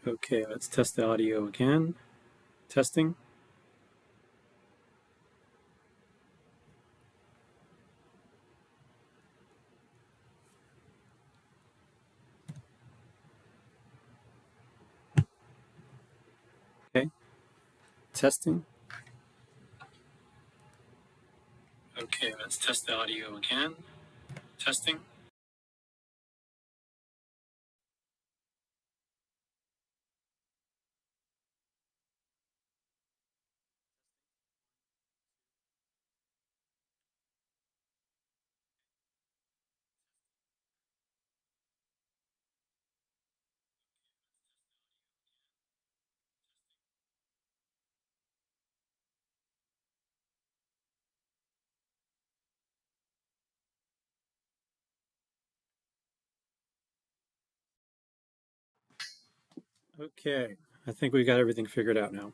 Okay, let's test the audio again. Testing. Okay, testing. Okay, let's test the audio again. Testing. Okay, I think we got everything figured out now.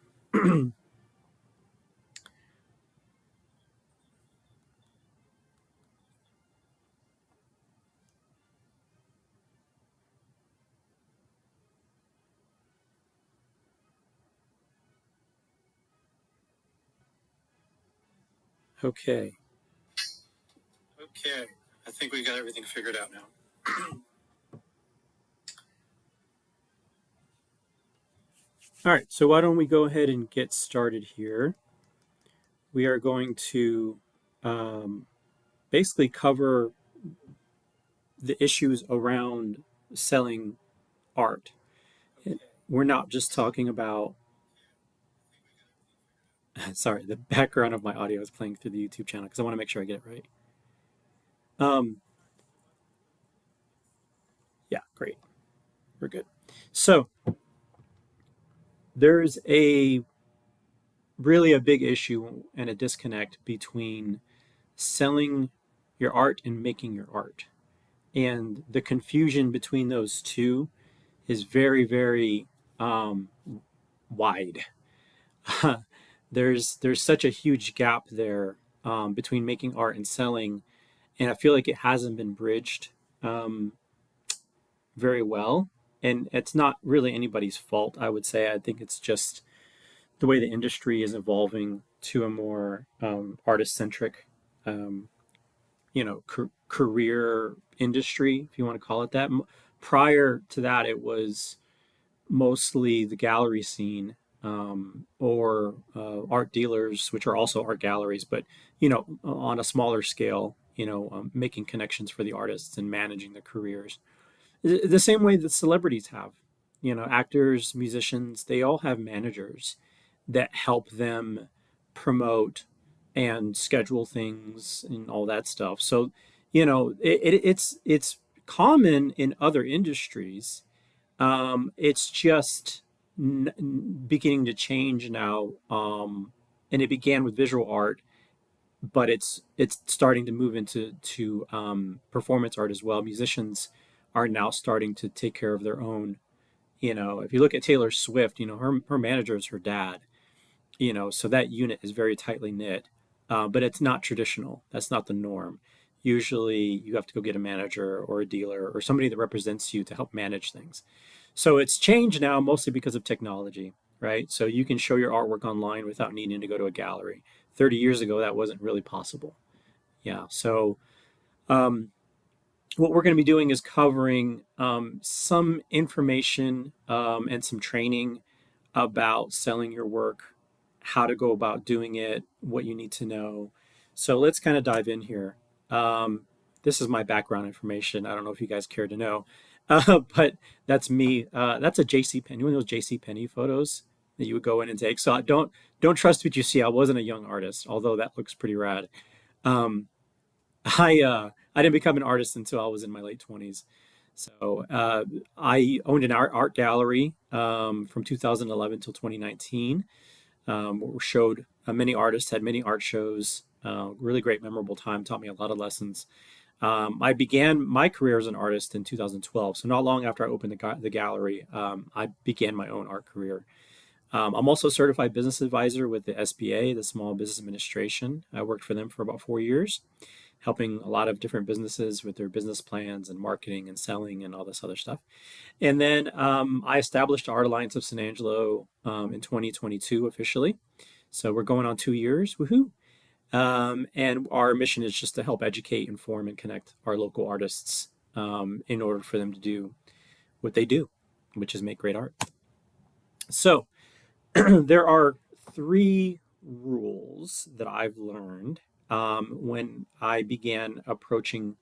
Okay. Okay, I think we got everything figured out now. All right, so why don't we go ahead and get started here? We are going to basically cover the issues around selling art. We're not just talking about, sorry, the background of my audio is playing through the YouTube channel because I want to make sure I get it right. Yeah, great. We're good. So there's really a big issue and a disconnect between selling your art and making your art. And the confusion between those two is very, very um, wide. there's such a huge gap there between making art and selling, and I feel like it hasn't been bridged um, very well. And it's not really anybody's fault, I would say. I think it's just the way the industry is evolving to a more artist centric, um, career industry, if you want to call it that. Prior to that, it was mostly the gallery scene or art dealers, which are also art galleries, but on a smaller scale. Making connections for the artists and managing their careers, the same way that celebrities have. Actors, musicians, they all have managers that help them promote and schedule things and all that stuff. So, it's common in other industries. It's just beginning to change now, and it began with visual art, but it's starting to move into performance art as well. Musicians are now starting to take care of their own. If you look at Taylor Swift, her manager is her dad. So that unit is very tightly knit, but it's not traditional. That's not the norm. Usually, you have to go get a manager or a dealer or somebody that represents you to help manage things. So it's changed now mostly because of technology, right? So you can show your artwork online without needing to go to a gallery. 30 years ago, that wasn't really possible. Yeah. So um, what we're going to be doing is covering some information and some training about selling your work, how to go about doing it, what you need to know. So let's kind of dive in here. This is my background information. I don't know if you guys care to know, but that's me. That's a JC Penney, one of those JC Penney photos that you would go in and take. So don't trust what you see. I wasn't a young artist, although that looks pretty rad. Um, I didn't become an artist until I was in my late 20s. So I owned an art gallery from 2011 till 2019. Showed many artists, had many art shows. Really great, memorable time. Taught me a lot of lessons. I began my career as an artist in 2012. So not long after I opened the gallery, I began my own art career. I'm also a certified business advisor with the SBA, the Small Business Administration. I worked for them for about 4 years. helping a lot of different businesses with their business plans and marketing and selling and all this other stuff. And then I established Art Alliance of San Angelo in 2022 officially. So we're going on 2 years. Woohoo! And our mission is just to help educate, inform, and connect our local artists in order for them to do what they do, which is make great art. So there are 3 rules that I've learned when I began approaching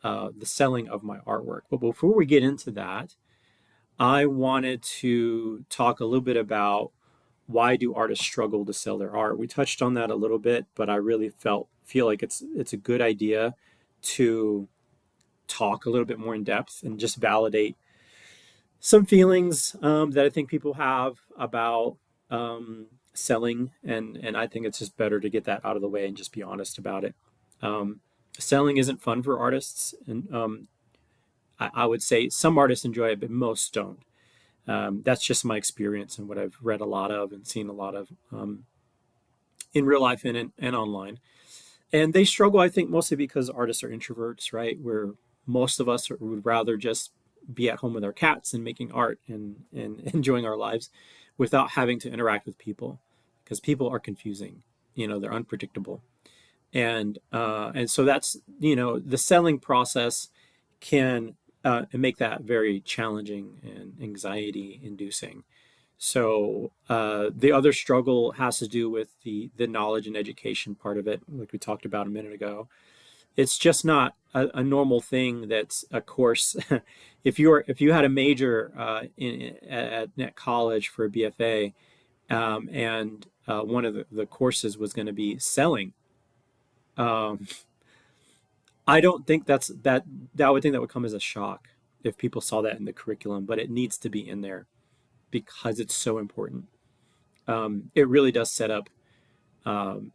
the selling of my artwork. But before we get into that, I wanted to talk a little bit about why do artists struggle to sell their art. We touched on that a little bit, but I really feel like it's a good idea to talk a little bit more in depth and just validate some feelings that I think people have about selling, and I think it's just better to get that out of the way and just be honest about it. Um, Selling isn't fun for artists, and I would say some artists enjoy it, but most don't. That's just my experience and what I've read a lot of and seen a lot of in real life and online. And they struggle, I think, mostly because artists are introverts, right? Where most of us would rather just be at home with our cats and making art and enjoying our lives without having to interact with people, because people are confusing. They're unpredictable. And so that's, the selling process can make that very challenging and anxiety inducing. So the other struggle has to do with the knowledge and education part of it, like we talked about a minute ago. It's just not a normal thing. That's a course. If you had a major at college for a BFA, and one of the courses was going to be selling, um, I don't think that would think that would come as a shock if people saw that in the curriculum, but it needs to be in there because it's so important. It really does set up um,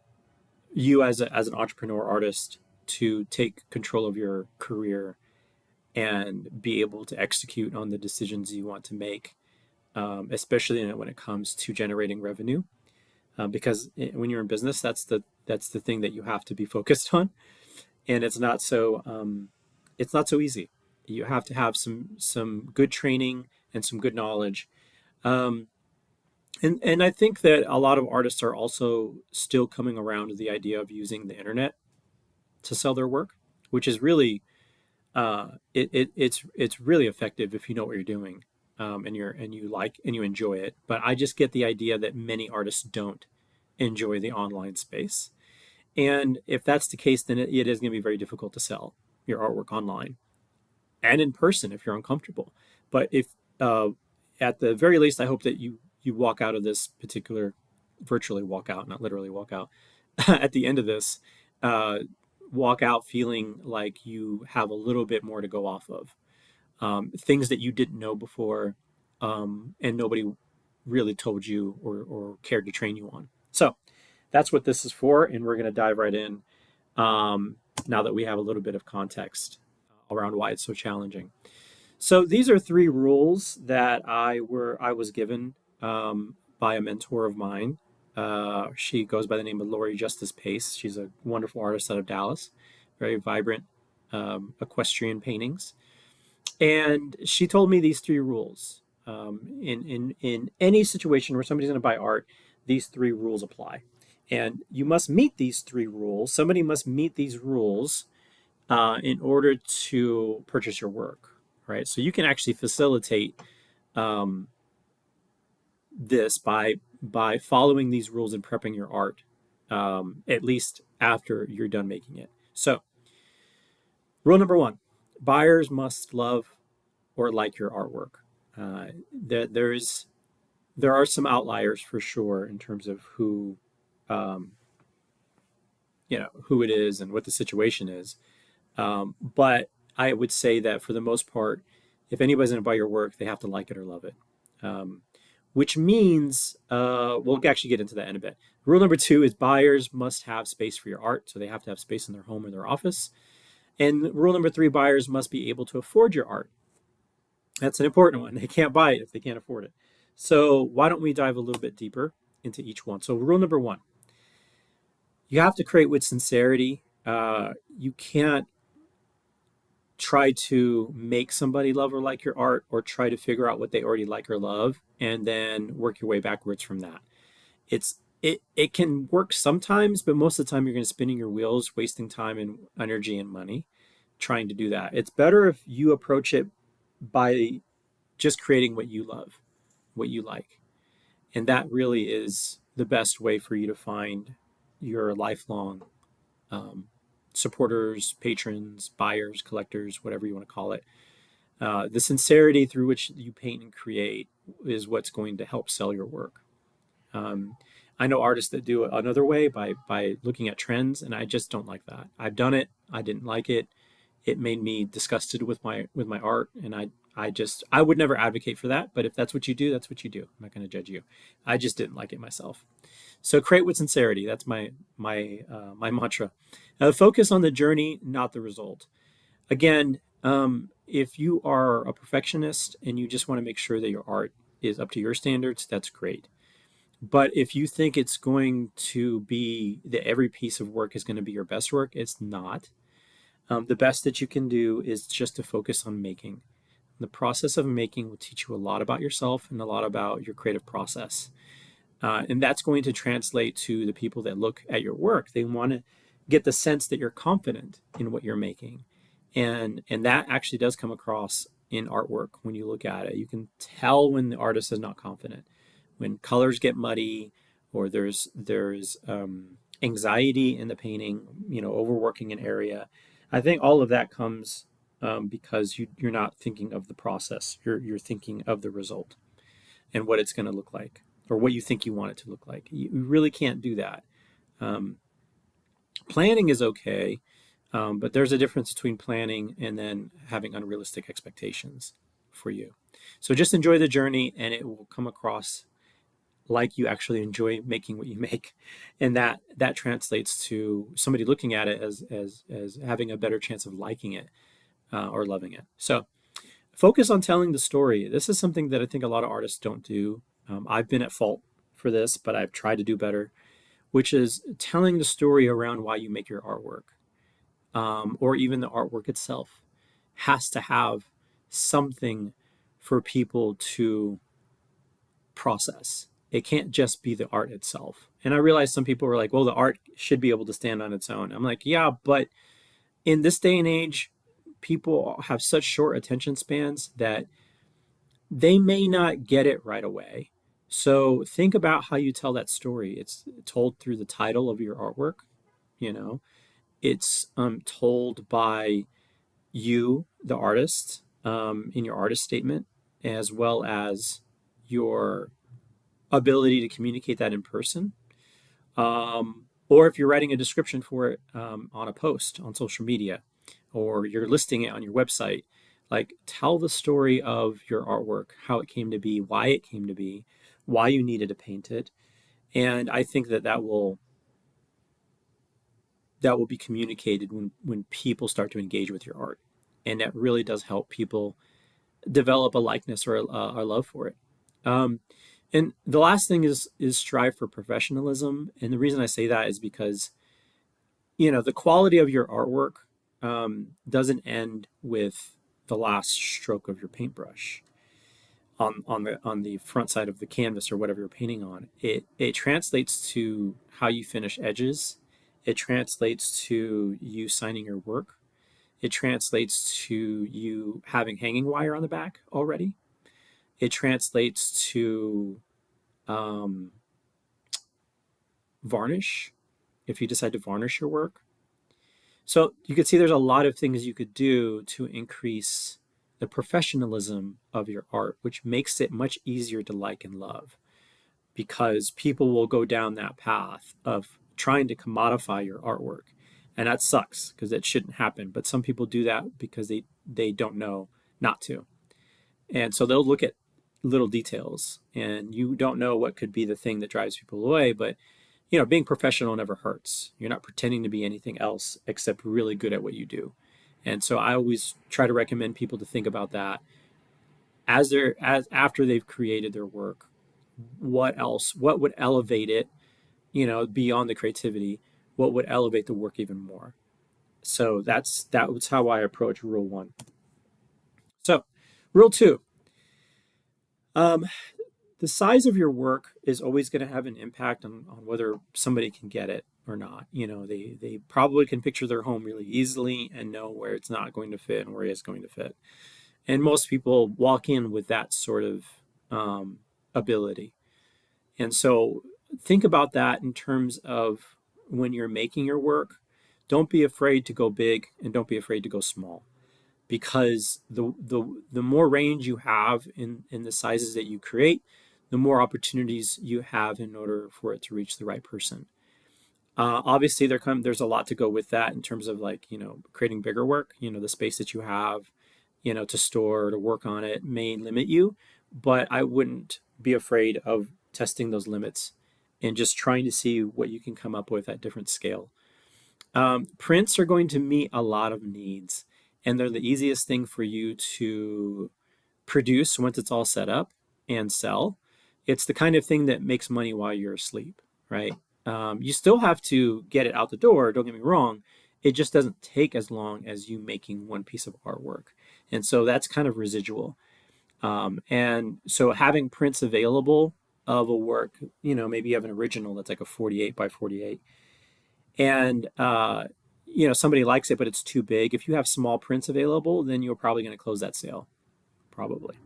you as an entrepreneur artist to take control of your career and be able to execute on the decisions you want to make, especially when it comes to generating revenue. Because when you're in business, that's the thing that you have to be focused on, and it's not so easy. You have to have some good training and some good knowledge. Um, and I think that a lot of artists are also still coming around to the idea of using the internet to sell their work, which is really it's really effective if you know what you're doing, and you like and you enjoy it. But I just get the idea that many artists don't enjoy the online space, and if that's the case, then it is going to be very difficult to sell your artwork online and in person if you're uncomfortable. But if at the very least, I hope that you walk out of this particular virtually walk out, not literally walk out, at the end of this, uh, walk out feeling like you have a little bit more to go off of, things that you didn't know before, and nobody really told you or cared to train you on. So that's what this is for, and we're going to dive right in now that we have a little bit of context around why it's so challenging. So these are 3 rules that I was given by a mentor of mine. She goes by the name of Lori Justice Pace. She's a wonderful artist out of Dallas, very vibrant equestrian paintings. And she told me these 3 rules. In any situation where somebody's going to buy art, these 3 rules apply. And you must meet these 3 rules. Somebody must meet these rules in order to purchase your work, right? So you can actually facilitate um, this by following these rules and prepping your art, at least after you're done making it. So, rule number 1: buyers must love or like your artwork. There are some outliers for sure in terms of um, who it is and what the situation is. But I would say that for the most part, if anybody's going to buy your work, they have to like it or love it. Um, which means we'll actually get into that in a bit. Rule number 2 is buyers must have space for your art, so they have to have space in their home or their office. And rule number 3, buyers must be able to afford your art. That's an important one. They can't buy it if they can't afford it. So why don't we dive a little bit deeper into each one? So rule number 1, you have to create with sincerity You can't try to make somebody love or like your art, or try to figure out what they already like or love and then work your way backwards from that. It can work sometimes, but most of the time you're going to spinning your wheels, wasting time and energy and money trying to do that. It's better if you approach it by just creating what you love, what you like. And that really is the best way for you to find your lifelong um, supporters, patrons, buyers, collectors, whatever you want to call it. The sincerity through which you paint and create is what's going to help sell your work. Um, I know artists that do it another way by looking at trends, and I just don't like that. I've done it. I didn't like it. It made me disgusted with my art, and I would never advocate for that. But if that's what you do, that's what you do. I'm not going to judge you. I just didn't like it myself. So create with sincerity. That's my mantra. Focus on the journey, not the result. Again, if you are a perfectionist and you just want to make sure that your art is up to your standards, that's great. But if you think it's going to be that every piece of work is going to be your best work, it's not. The best that you can do is just to focus on making. The process of making will teach you a lot about yourself and a lot about your creative process. And that's going to translate to the people that look at your work. They want to get the sense that you're confident in what you're making. And that actually does come across in artwork when you look at it. You can tell when the artist is not confident, when colors get muddy, or there's anxiety in the painting, overworking an area. I think all of that comes because you're not thinking of the process. You're thinking of the result and what it's going to look like, or what you think you want it to look like. You really can't do that. Um, Planning is okay, but there's a difference between planning and then having unrealistic expectations for you. So just enjoy the journey, and it will come across like you actually enjoy making what you make, and that translates to somebody looking at it as having a better chance of liking it or loving it. So focus on telling the story. This is something that I think a lot of artists don't do. I've been at fault for this, but I've tried to do better, which is telling the story around why you make your artwork, or even the artwork itself has to have something for people to process. It can't just be the art itself. And I realize some people were like, well, the art should be able to stand on its own. I'm like, yeah, but in this day and age, people have such short attention spans that they may not get it right away. So think about how you tell that story. It's told through the title of your artwork, you know, it's told by you, the artist, in your artist statement, as well as your ability to communicate that in person. Or if you're writing a description for it on a post on social media, or you're listing it on your website, like tell the story of your artwork, how it came to be, why it came to be, why you needed to paint it. And I think that will be communicated when people start to engage with your art. And that really does help people develop a likeness or a love for it. Um, and the last thing is strive for professionalism. And the reason I say that is because the quality of your artwork doesn't end with the last stroke of your paintbrush on the front side of the canvas or whatever you're painting on. It translates to how you finish edges. It translates to you signing your work. It translates to you having hanging wire on the back already. It translates to um, varnish, if you decide to varnish your work. So you could see there's a lot of things you could do to increase the professionalism of your art, which makes it much easier to like and love, because people will go down that path of trying to commodify your artwork. And that sucks because it shouldn't happen. But some people do that because they don't know not to. And so they'll look at little details, and you don't know what could be the thing that drives people away. But being professional never hurts. You're not pretending to be anything else except really good at what you do. And so I always try to recommend people to think about that as after they've created their work. What else? What would elevate it? Beyond the creativity, what would elevate the work even more? So that's how I approach rule one. So rule two, um, the size of your work is always going to have an impact on whether somebody can get it or not. They probably can picture their home really easily and know where it's not going to fit and where it's going to fit. And most people walk in with that sort of ability. And so think about that in terms of when you're making your work. Don't be afraid to go big and don't be afraid to go small, because the more range you have in the sizes that you create, the more opportunities you have in order for it to reach the right person. Obviously, there's a lot to go with that in terms of, like, creating bigger work. The space that you have, to store, to work on it may limit you, but I wouldn't be afraid of testing those limits and just trying to see what you can come up with at different scale. Prints are going to meet a lot of needs, and they're the easiest thing for you to produce once it's all set up and sell. It's the kind of thing that makes money while you're asleep, right? You still have to get it out the door, don't get me wrong. It just doesn't take as long as you making one piece of artwork. And so that's kind of residual. And so having prints available of a work, maybe you have an original that's like a 48 by 48, and somebody likes it but it's too big. If you have small prints available, then you're probably going to close that sale, probably.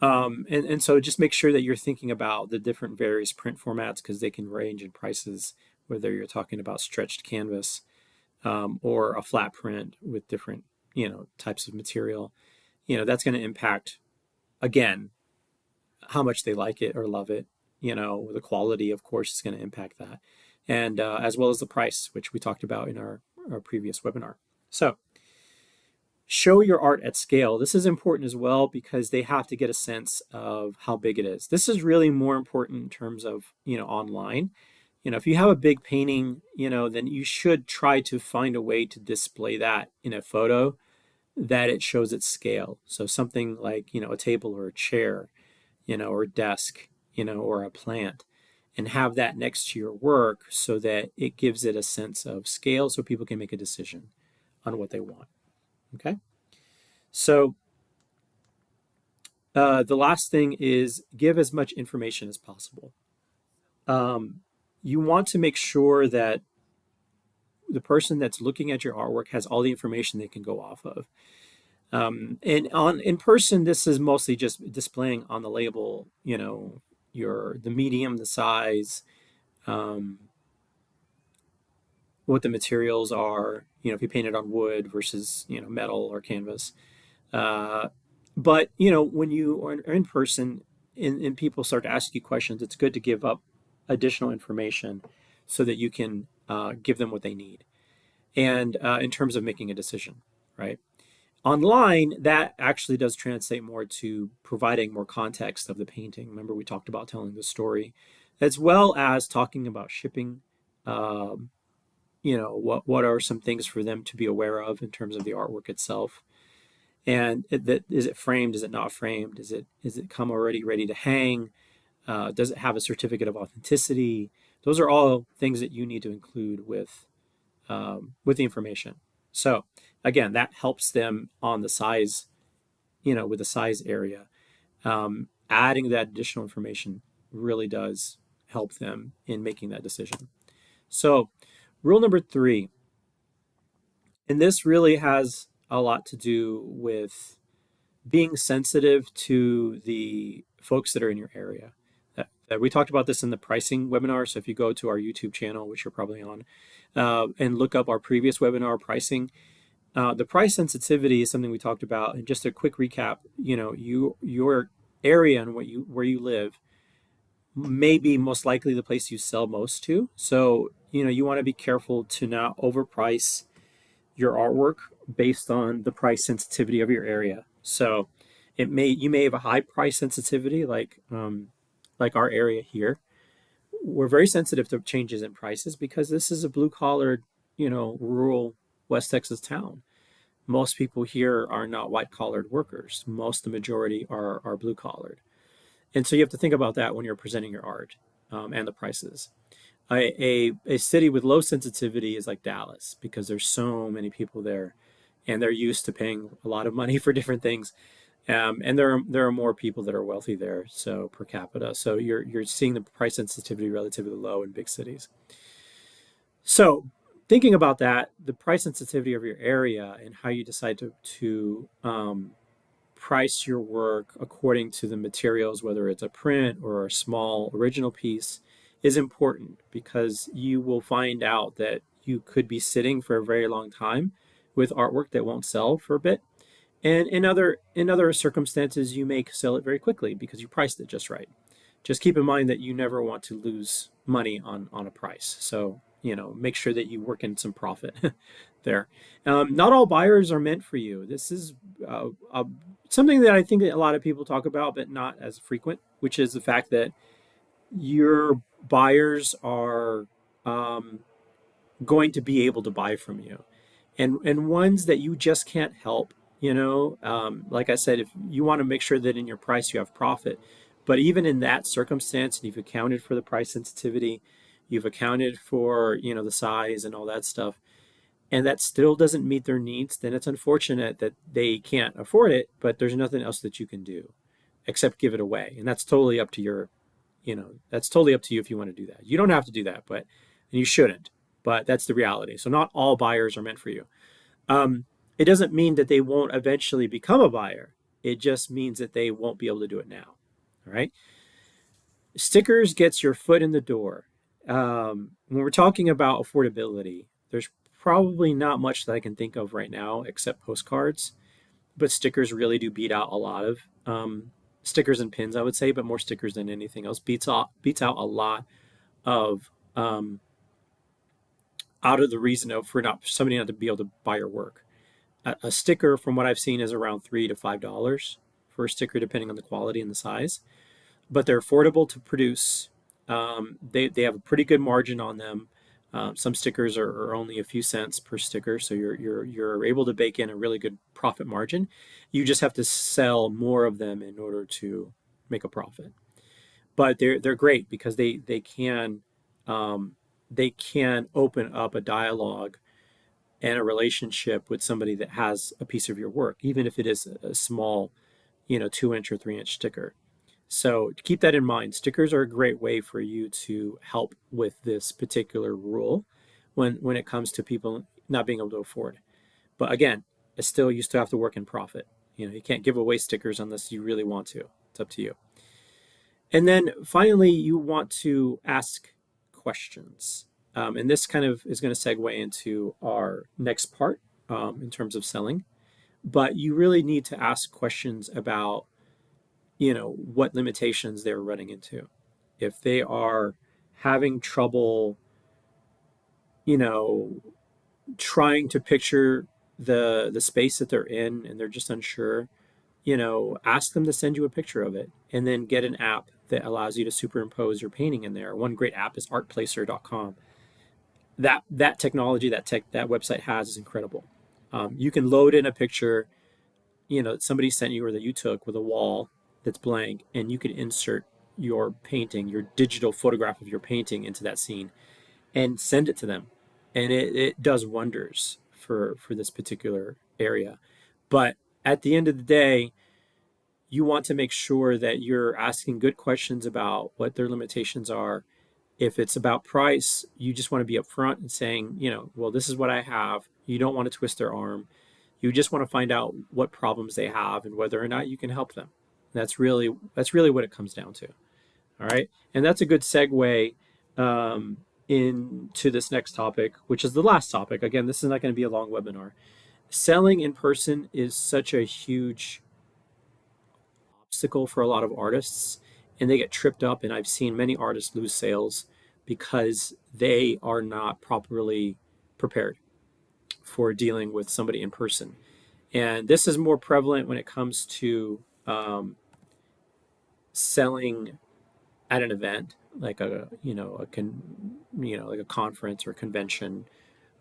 And so just make sure that you're thinking about the different various print formats, because they can range in prices, whether you're talking about stretched canvas, or a flat print with different types of material. That's going to impact, again, how much they like it or love it. The quality, of course, is going to impact that, and as well as the price, which we talked about in our previous webinar. So show your art at scale. This is important as well, because they have to get a sense of how big it is. This is really more important in terms of online. If you have a big painting, then you should try to find a way to display that in a photo that it shows its scale. So something like a table or a chair, or a desk, or a plant, and have that next to your work so that it gives it a sense of scale, so people can make a decision on what they want. Okay. So the last thing is give as much information as possible. You want to make sure that the person that's looking at your artwork has all the information they can go off of. And in person, this is mostly just displaying on the label, the medium, the size, what the materials are, if you paint it on wood versus, metal or canvas. But when you are in person, and people start to ask you questions, it's good to give up additional information so that you can give them what they need, and in terms of making a decision, right? Online, that actually does translate more to providing more context of the painting. Remember, we talked about telling the story, as well as talking about shipping. Um, what are some things for them to be aware of in terms of the artwork itself, and is it framed, is it not framed, is it come already ready to hang, does it have a certificate of authenticity? Those are all things that you need to include with the information. So again, that helps them on the size, with the size area. Adding that additional information really does help them in making that decision. So rule number 3, and this really has a lot to do with being sensitive to the folks that are in your area. We talked about this in the pricing webinar. So if you go to our YouTube channel, which you're probably on, and look up our previous webinar pricing, the price sensitivity is something we talked about. And just a quick recap, your area and where you live may be most likely the place you sell most to. So you want to be careful to not overprice your artwork based on the price sensitivity of your area. So you may have a high price sensitivity, like our area here. We're very sensitive to changes in prices because this is a blue collared, rural West Texas town. Most people here are not white collared workers. The majority are blue collared. And so you have to think about that when you're presenting your art, and the prices. A city with low sensitivity is like Dallas because there's so many people there, and they're used to paying a lot of money for different things. And there are more people that are wealthy there, so per capita. So you're seeing the price sensitivity relatively low in big cities. So thinking about that, the price sensitivity of your area and how you decide to price your work according to the materials, whether it's a print or a small original piece, is important because you will find out that you could be sitting for a very long time with artwork that won't sell for a bit. And in other circumstances, you may sell it very quickly because you priced it just right. Just keep in mind that you never want to lose money on a price. So, make sure that you work in some profit there. Not all buyers are meant for you. This is something that I think that a lot of people talk about, but not as frequent, which is the fact that your buyers are um, going to be able to buy from you, and ones that you just can't help. Like I said, if you want to make sure that in your price you have profit, but even in that circumstance, and you've accounted for the price sensitivity, you've accounted for the size and all that stuff, and that still doesn't meet their needs, then it's unfortunate that they can't afford it. But there's nothing else that you can do except give it away, and that's totally up to you if you want to do that. You don't have to do that, but and you shouldn't. But that's the reality. So not all buyers are meant for you. Um, it doesn't mean that they won't eventually become a buyer. It just means that they won't be able to do it now. All right. Stickers gets your foot in the door. When we're talking about affordability, there's probably not much that I can think of right now except postcards, but stickers really do beat out a lot of stickers and pins, I would say, but more stickers than anything else. Beats out a lot of out of the reason of for not somebody not to be able to buy your work. A sticker, from what I've seen, is around $3 to $5 for a sticker, depending on the quality and the size. But they're affordable to produce. They have a pretty good margin on them. Some stickers are only a few cents per sticker, so you're able to bake in a really good profit margin. You just have to sell more of them in order to make a profit. But they're great because um, they can open up a dialogue and a relationship with somebody that has a piece of your work, even if it is a small, 2 inch or 3 inch sticker. So keep that in mind. Stickers are a great way for you to help with this particular rule when it comes to people not being able to afford. But again, you still have to work in profit. You can't give away stickers unless you really want to. It's up to you. And then finally, you want to ask questions. And this kind of is going to segue into our next part in terms of selling. But you really need to ask questions about, what limitations they're running into. If they are having trouble, you know, trying to picture the space that they're in and they're just unsure, ask them to send you a picture of it and then get an app that allows you to superimpose your painting in there. One great app is artplacer.com. That technology that website has is incredible. You can load in a picture, that somebody sent you or that you took with a wall that's blank, and you can insert your painting, your digital photograph of your painting into that scene and send it to them. And it does wonders for this particular area. But at the end of the day, you want to make sure that you're asking good questions about what their limitations are. If it's about price, you just want to be upfront and saying, well, this is what I have. You don't want to twist their arm. You just want to find out what problems they have and whether or not you can help them. That's really what it comes down to. All right, and that's a good segue um, into this next topic, which is the last topic. Again, this is not going to be a long webinar. Selling in person is such a huge obstacle for a lot of artists, and they get tripped up. And I've seen many artists lose sales because they are not properly prepared for dealing with somebody in person. And this is more prevalent when it comes to selling at an event, like like a conference or a convention,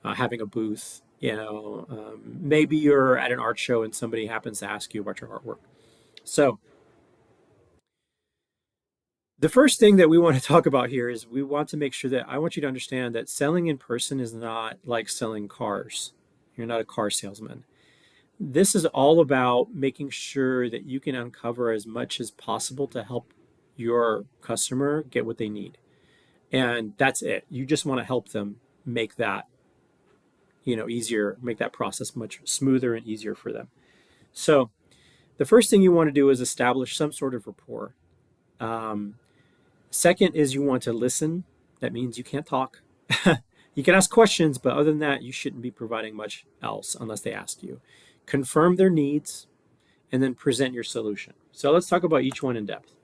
having a booth. Maybe you're at an art show and somebody happens to ask you about your artwork. So The first thing that we want to talk about here is we want to make sure that I want you to understand that selling in person is not like selling cars. You're not a car salesman. This is all about making sure that you can uncover as much as possible to help your customer get what they need. And that's it. You just want to help them make that, easier, make that process much smoother and easier for them. So the first thing you want to do is establish some sort of rapport. Um, Second is you want to listen. That means you can't talk. You can ask questions, but other than that, you shouldn't be providing much else unless they ask you. Confirm their needs and then present your solution. So let's talk about each one in depth.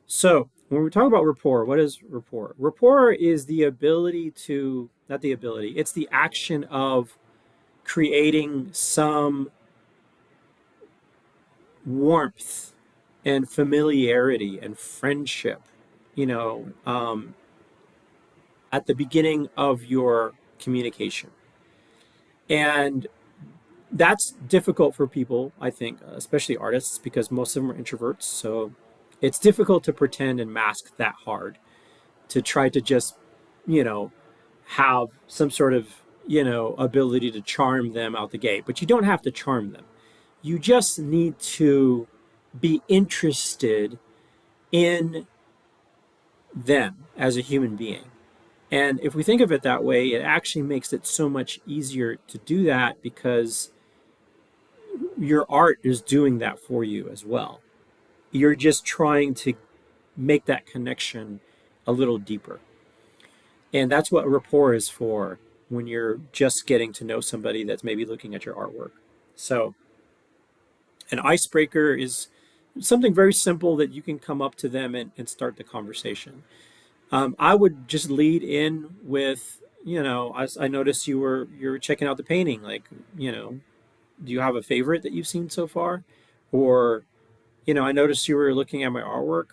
So when we talk about rapport, what is rapport? Rapport is the ability to, not the ability, it's the action of creating some warmth and familiarity and friendship, you know, um, at the beginning of your communication. And that's difficult for people, I think, especially artists, because most of them are introverts. So it's difficult to pretend and mask that hard to try to just, you know, have some sort of, ability to charm them out the gate. But you don't have to charm them. You just need to be interested in them as a human being. And if we think of it that way, it actually makes it so much easier to do that because your art is doing that for you as well. You're just trying to make that connection a little deeper. And that's what rapport is for when you're just getting to know somebody that's maybe looking at your artwork. So, an icebreaker is something very simple that you can come up to them and start the conversation. I would just lead in with, I noticed you're checking out the painting. Like, do you have a favorite that you've seen so far? Or, I noticed you were looking at my artwork.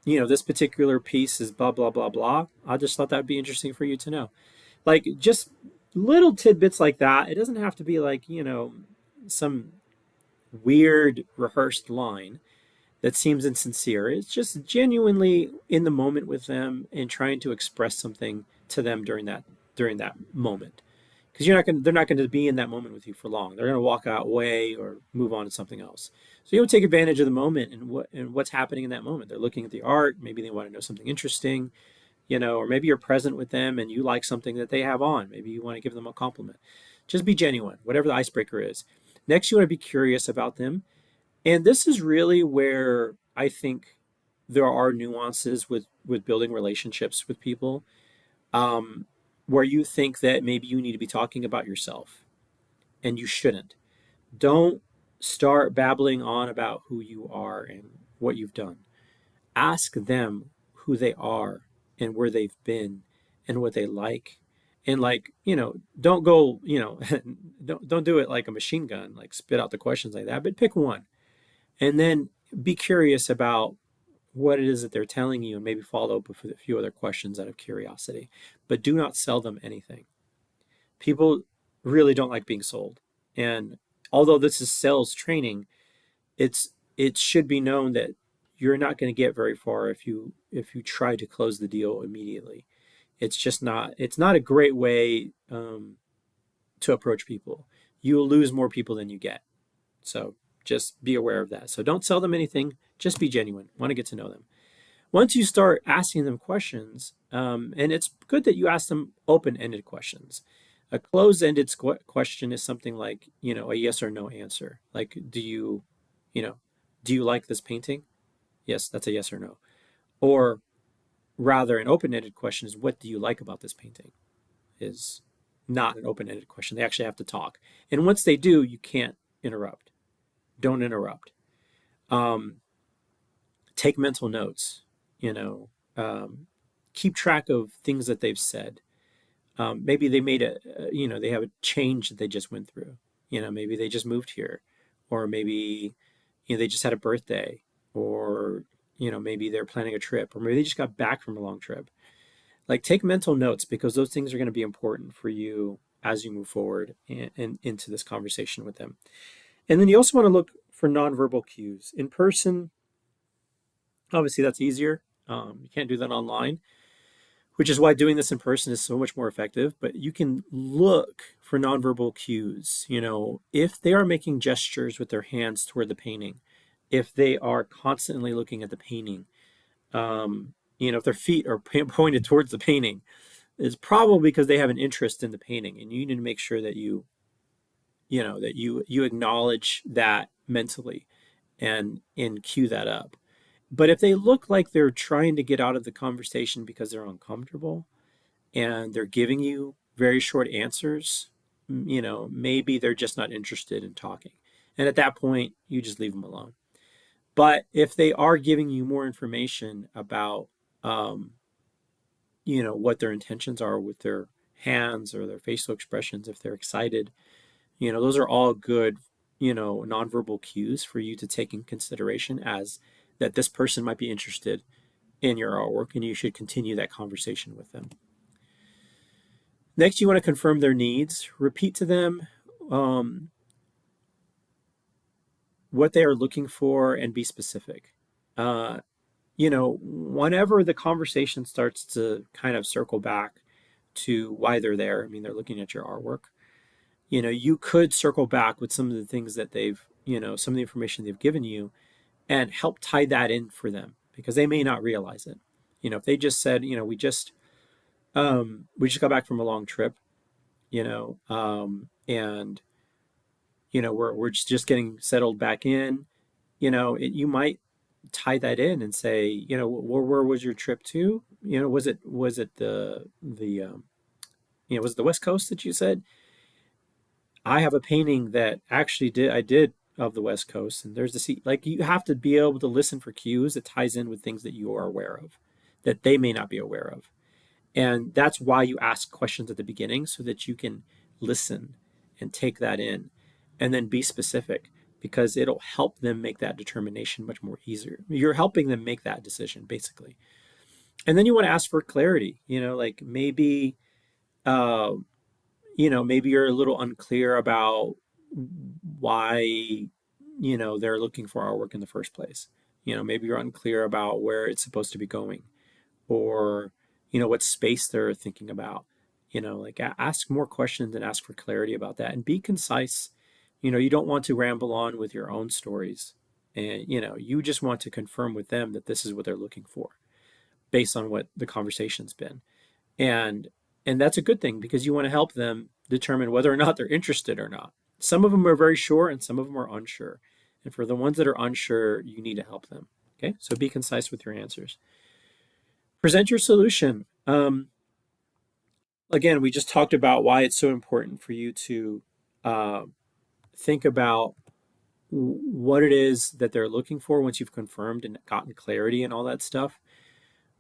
This particular piece is blah blah blah blah. I just thought that'd be interesting for you to know. Like just little tidbits like that. It doesn't have to be like, some weird rehearsed line that seems insincere. It's just genuinely in the moment with them and trying to express something to them during that moment. Because they're not going to be in that moment with you for long. They're going to walk out way or move on to something else. So you'll take advantage of the moment and what's happening in that moment. They're looking at the art. Maybe they want to know something interesting, or maybe you're present with them and you like something that they have on. Maybe you want to give them a compliment. Just be genuine, whatever the icebreaker is. Next, you want to be curious about them. And this is really where I think there are nuances with building relationships with people, um, where you think that maybe you need to be talking about yourself and you shouldn't. Don't start babbling on about who you are and what you've done. Ask them who they are and where they've been and what they like. And like, don't go, don't do it like a machine gun, like spit out the questions like that, but pick one and then be curious about what it is that they're telling you and maybe follow up with a few other questions out of curiosity. But do not sell them anything. People really don't like being sold. And although this is sales training, it should be known that you're not going to get very far if you try to close the deal immediately. It's not a great way to approach people. You will lose more people than you get. So just be aware of that. So don't sell them anything. Just be genuine. Want to get to know them. Once you start asking them questions, and it's good that you ask them open-ended questions. A closed-ended question is something like, a yes or no answer. Like, you know, do you like this painting? Yes, that's a yes or no. Or rather, an open-ended question is, what do you like about this painting? Is not an open-ended question. They actually have to talk. And once they do, you can't interrupt. Don't interrupt. Um, Take mental notes. You know, keep track of things that they've said. Maybe they made they have a change that they just went through. Maybe they just moved here, or maybe they just had a birthday, or maybe they're planning a trip, or maybe they just got back from a long trip. Like take mental notes because those things are going to be important for you as you move forward and into this conversation with them. And then you also want to look for nonverbal cues. In person, Obviously, that's easier. You can't do that online, which is why doing this in person is so much more effective. But you can look for nonverbal cues. If they are making gestures with their hands toward the painting, if they are constantly looking at the painting, if their feet are pointed towards the painting, it's probably because they have an interest in the painting, and you need to make sure that you acknowledge that mentally and cue that up. But if they look like they're trying to get out of the conversation because they're uncomfortable and they're giving you very short answers, maybe they're just not interested in talking. And at that point, you just leave them alone. But if they are giving you more information about, what their intentions are with their hands or their facial expressions, if they're excited, those are all good, nonverbal cues for you to take in consideration as that this person might be interested in your artwork and you should continue that conversation with them. Next, you want to confirm their needs. Repeat to them what they are looking for and be specific. Whenever the conversation starts to kind of circle back to why they're there, I mean, they're looking at your artwork. You could circle back with some of the things that some of the information they've given you and help tie that in for them because they may not realize it. If they just said, we just got back from a long trip, and we're just getting settled back in, you might tie that in and say, where was your trip to? Was it was it the West Coast that you said? I have a painting that actually I did of the West Coast, and there's the sea. Like you have to be able to listen for cues that ties in with things that you are aware of, that they may not be aware of, and that's why you ask questions at the beginning so that you can listen and take that in, and then be specific because it'll help them make that determination much more easier. You're helping them make that decision basically, and then you want to ask for clarity. Like maybe. Maybe you're a little unclear about why, they're looking for our work in the first place. Maybe you're unclear about where it's supposed to be going or, what space they're thinking about. Like ask more questions and ask for clarity about that and be concise. You don't want to ramble on with your own stories. And, you just want to confirm with them that this is what they're looking for based on what the conversation's been. And that's a good thing because you want to help them determine whether or not they're interested or not. Some of them are very sure and some of them are unsure. And for the ones that are unsure, you need to help them. Okay, so be concise with your answers. Present your solution. Again, we just talked about why it's so important for you to think about what it is that they're looking for once you've confirmed and gotten clarity and all that stuff.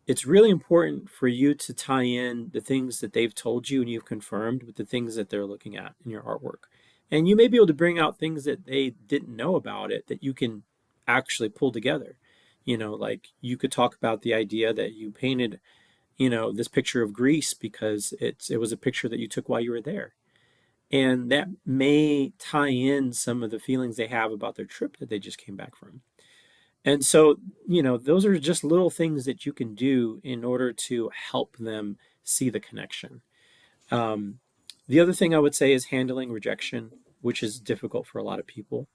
It's really important for you to tie in the things that they've told you and you've confirmed with the things that they're looking at in your artwork. And you may be able to bring out things that they didn't know about it that you can actually pull together. Like you could talk about the idea that you painted, this picture of Greece because it was a picture that you took while you were there. And that may tie in some of the feelings they have about their trip that they just came back from. And so, those are just little things that you can do in order to help them see the connection. The other thing I would say is handling rejection, which is difficult for a lot of people.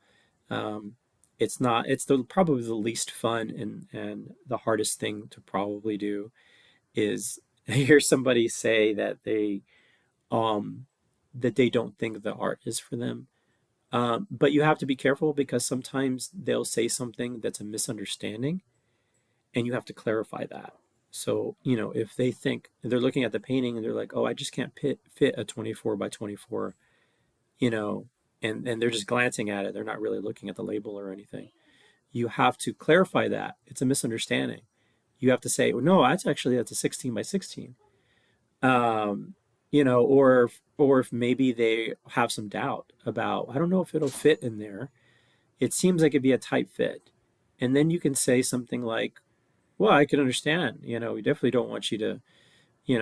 It's probably the least fun and the hardest thing to probably do is hear somebody say that they don't think the art is for them. But you have to be careful because sometimes they'll say something that's a misunderstanding and you have to clarify that. So, if they think they're looking at the painting and they're like, oh, I just can't fit a 24 by 24, and they're just glancing at it. They're not really looking at the label or anything. You have to clarify that. It's a misunderstanding. You have to say, well, no, that's a 16 by 16. Or if maybe they have some doubt about, I don't know if it'll fit in there. It seems like it'd be a tight fit. And then you can say something like, well, I can understand, we definitely don't want you to,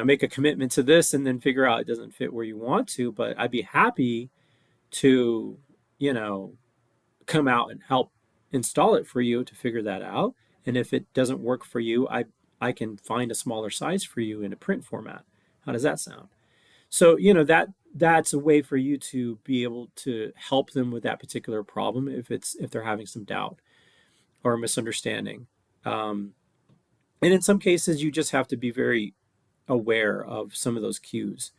make a commitment to this and then figure out it doesn't fit where you want to, but I'd be happy to, come out and help install it for you to figure that out. And if it doesn't work for you, I can find a smaller size for you in a print format. How does that sound? So, that's a way for you to be able to help them with that particular problem if they're having some doubt or misunderstanding. Um, and in some cases, you just have to be very aware of some of those cues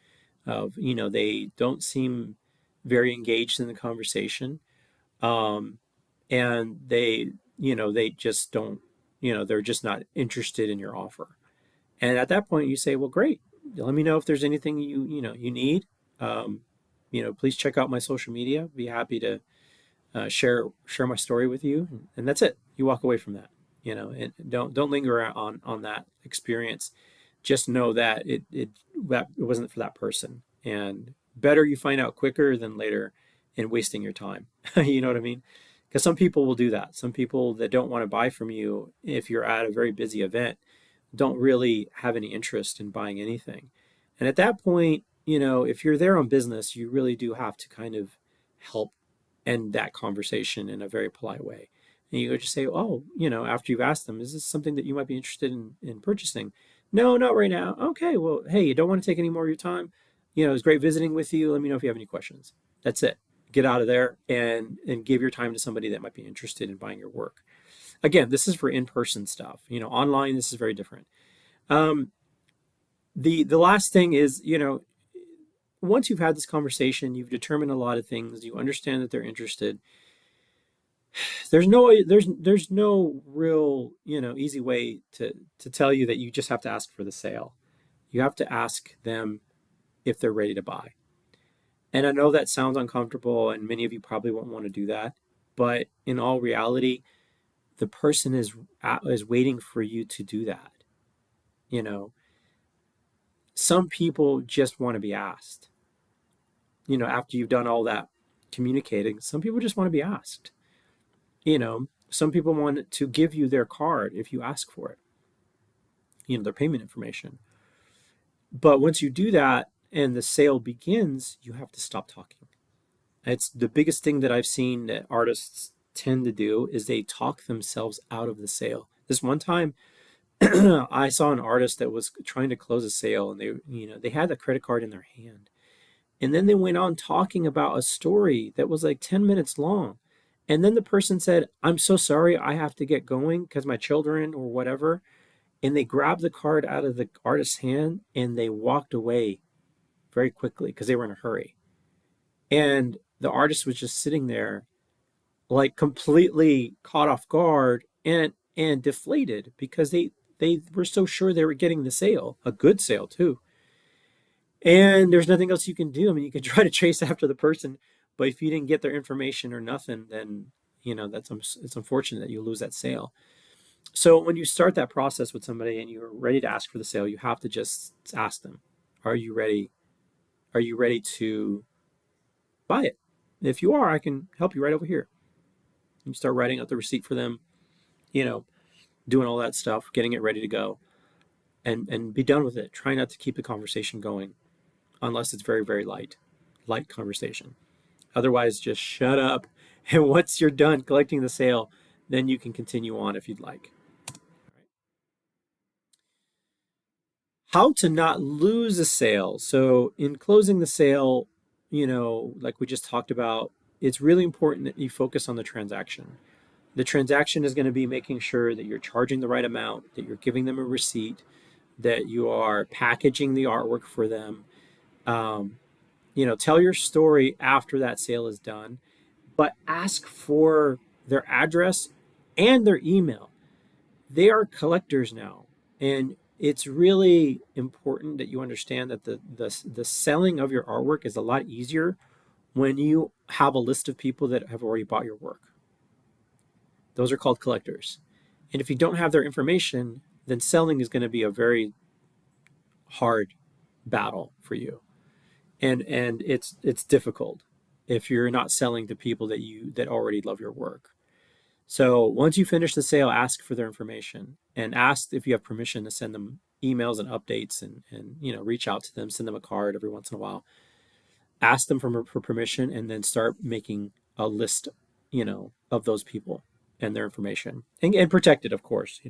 of, they don't seem very engaged in the conversation. Um, and they just don't, they're just not interested in your offer. And at that point, you say, well, great. Let me know if there's anything you need. Um, please check out my social media. Be happy to share my story with you, and that's it. You walk away from that, and don't linger on that experience. Just know that it wasn't for that person, and better you find out quicker than later, and wasting your time. You know what I mean? Because some people will do that. Some people that don't want to buy from you if you're at a very busy event don't really have any interest in buying anything. And at that point, if you're there on business, you really do have to kind of help end that conversation in a very polite way. And you go just say, oh, after you've asked them, is this something that you might be interested in purchasing? No, not right now. Okay, well, hey, you don't want to take any more of your time. It was great visiting with you. Let me know if you have any questions. That's it. Get out of there and give your time to somebody that might be interested in buying your work. Again, this is for in-person stuff. Online, this is very different. Um, the last thing is, once you've had this conversation, you've determined a lot of things, you understand that they're interested. There's no real, easy way to tell you that you just have to ask for the sale. You have to ask them if they're ready to buy. And I know that sounds uncomfortable, and many of you probably won't want to do that. But in all reality, the person is waiting for you to do that. You know, some people just want to be asked. After you've done all that communicating, some people just want to be asked. Some people want to give you their card if you ask for it, their payment information. But once you do that and the sale begins, you have to stop talking. It's the biggest thing that I've seen that artists tend to do is they talk themselves out of the sale. This one time, I saw an artist that was trying to close a sale, and they had the credit card in their hand. And then they went on talking about a story that was like 10 minutes long. And then the person said, I'm so sorry, I have to get going because my children or whatever. And they grabbed the card out of the artist's hand and they walked away very quickly because they were in a hurry. And the artist was just sitting there, like completely caught off guard and deflated because they were so sure they were getting the sale, a good sale too. And there's nothing else you can do. I mean, you can try to chase after the person, but if you didn't get their information or nothing, then it's unfortunate that you lose that sale. So when you start that process with somebody and you're ready to ask for the sale, you have to just ask them, "Are you ready? Are you ready to buy it? If you are, I can help you right over here." You start writing out the receipt for them, you know, doing all that stuff, getting it ready to go, and be done with it. Try not to keep the conversation going unless it's very, very light conversation. Otherwise, just shut up. And once you're done collecting the sale, then you can continue on if you'd like. How to not lose a sale. So, in closing the sale, like we just talked about, it's really important that you focus on the transaction. The transaction is going to be making sure that you're charging the right amount, that you're giving them a receipt, that you are packaging the artwork for them. Um, tell your story after that sale is done, but ask for their address and their email. They are collectors now, and it's really important that you understand that the selling of your artwork is a lot easier when you have a list of people that have already bought your work. Those are called collectors. And if you don't have their information, then selling is going to be a very hard battle for you. And it's difficult if you're not selling to people that already love your work. So once you finish the sale, ask for their information and ask if you have permission to send them emails and updates and reach out to them, send them a card every once in a while. Ask them for permission and then start making a list, of those people. and their information, and protect it, of course.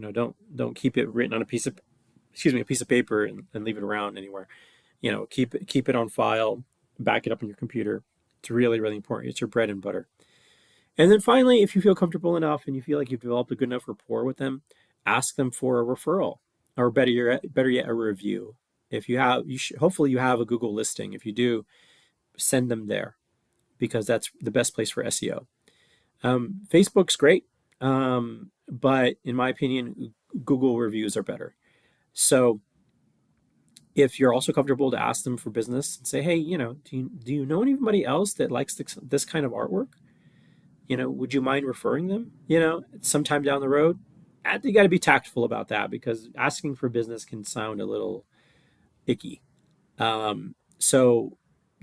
Don't keep it written on a piece of paper and leave it around anywhere. Keep it on file, back it up on your computer. It's really, really important. It's your bread and butter. And then finally, if you feel comfortable enough and you feel like you've developed a good enough rapport with them, ask them for a referral, or better yet, a review. If you have, hopefully you have a Google listing. If you do, send them there, because that's the best place for SEO. Facebook's great, but in my opinion, Google reviews are better. So if you're also comfortable to ask them for business and say, hey, do you know anybody else that likes this kind of artwork? Would you mind referring them, sometime down the road? I think you got to be tactful about that, because asking for business can sound a little icky. So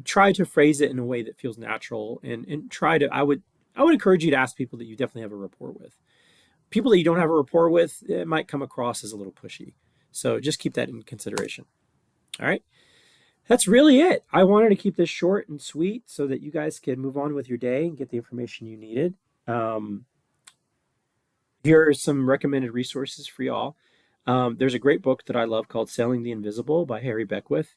try to phrase it in a way that feels natural, and I would encourage you to ask people that you definitely have a rapport with. People that you don't have a rapport with, it might come across as a little pushy. So just keep that in consideration. All right. That's really it. I wanted to keep this short and sweet so that you guys can move on with your day and get the information you needed. Here are some recommended resources for y'all. There's a great book that I love called Selling the Invisible by Harry Beckwith.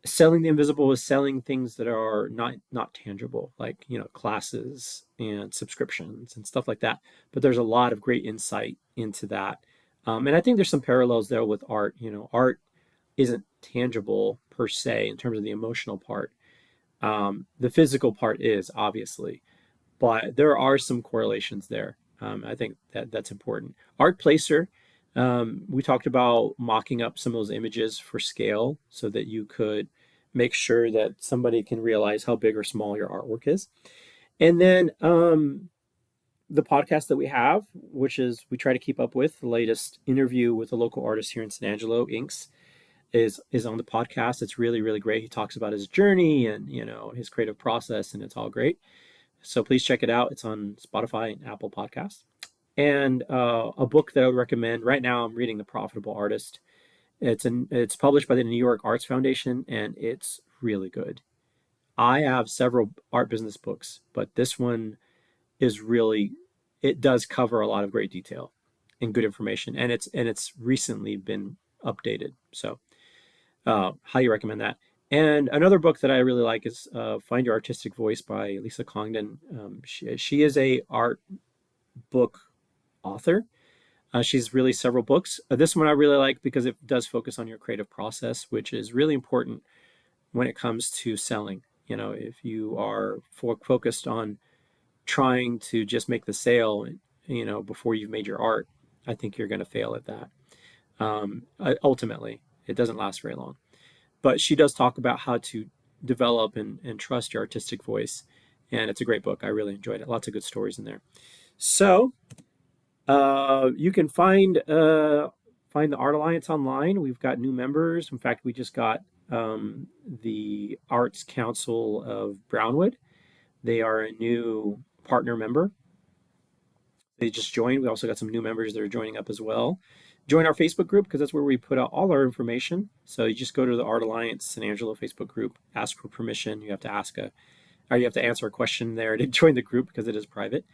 Selling the invisible is selling things that are not tangible, like classes and subscriptions and stuff like that. But there's a lot of great insight into that, and I think there's some parallels there with art. Art isn't tangible per se in terms of the emotional part. The physical part is, obviously, but there are some correlations there. I think that's important. Art Placer, we talked about mocking up some of those images for scale so that you could make sure that somebody can realize how big or small your artwork is. And then the podcast that we have, which is we try to keep up with the latest interview with a local artist here in San Angelo, Inks, is on the podcast. It's really, really great. He talks about his journey and his creative process, and it's all great. So please check it out. It's on Spotify and Apple Podcasts. And a book that I would recommend right now, I'm reading The Profitable Artist. It's published by the New York Arts Foundation, and it's really good. I have several art business books, but this one is really, it does cover a lot of great detail and good information, and it's recently been updated. So highly recommend that. And another book that I really like is Find Your Artistic Voice by Lisa Congdon. She is a art book author. She's released several books. This one I really like because it does focus on your creative process, which is really important when it comes to selling. If you are focused on trying to just make the sale, before you've made your art, I think you're going to fail at that. Ultimately, it doesn't last very long. But she does talk about how to develop and trust your artistic voice. And it's a great book. I really enjoyed it. Lots of good stories in there. So you can find the Art Alliance online. We've got new members. In fact, we just got the Arts Council of Brownwood. They are a new partner member. They just joined. We also got some new members that are joining up as well. Join our Facebook group, because that's where we put out all our information. So you just go to the Art Alliance San Angelo Facebook group, ask for permission. You have to answer a question there to join the group, because it is private.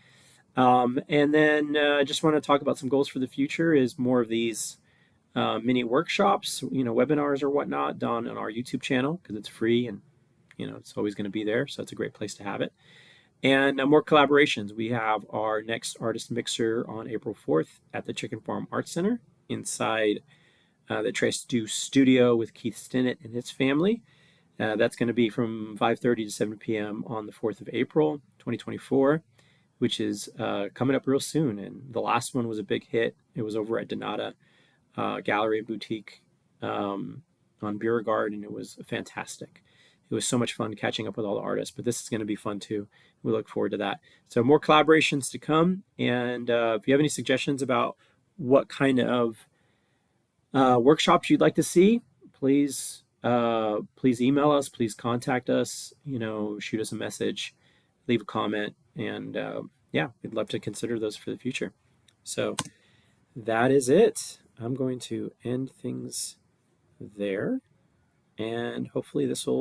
And then just want to talk about some goals for the future is more of these mini workshops, webinars or whatnot done on our YouTube channel, because it's free and, it's always going to be there. So it's a great place to have it. And more collaborations. We have our next artist mixer on April 4th at the Chicken Farm Arts Center inside the Trace Do Studio with Keith Stinnett and his family. That's going to be from 5:30 to 7 p.m. on the 4th of April, 2024, which is coming up real soon. And the last one was a big hit. It was over at Donata Gallery and Boutique on Beauregard, and it was fantastic. It was so much fun catching up with all the artists, but this is going to be fun too. We look forward to that. So more collaborations to come. And if you have any suggestions about what kind of workshops you'd like to see, please email us, please contact us, shoot us a message, leave a comment, and we'd love to consider those for the future. So that is it. I'm going to end things there, and hopefully this will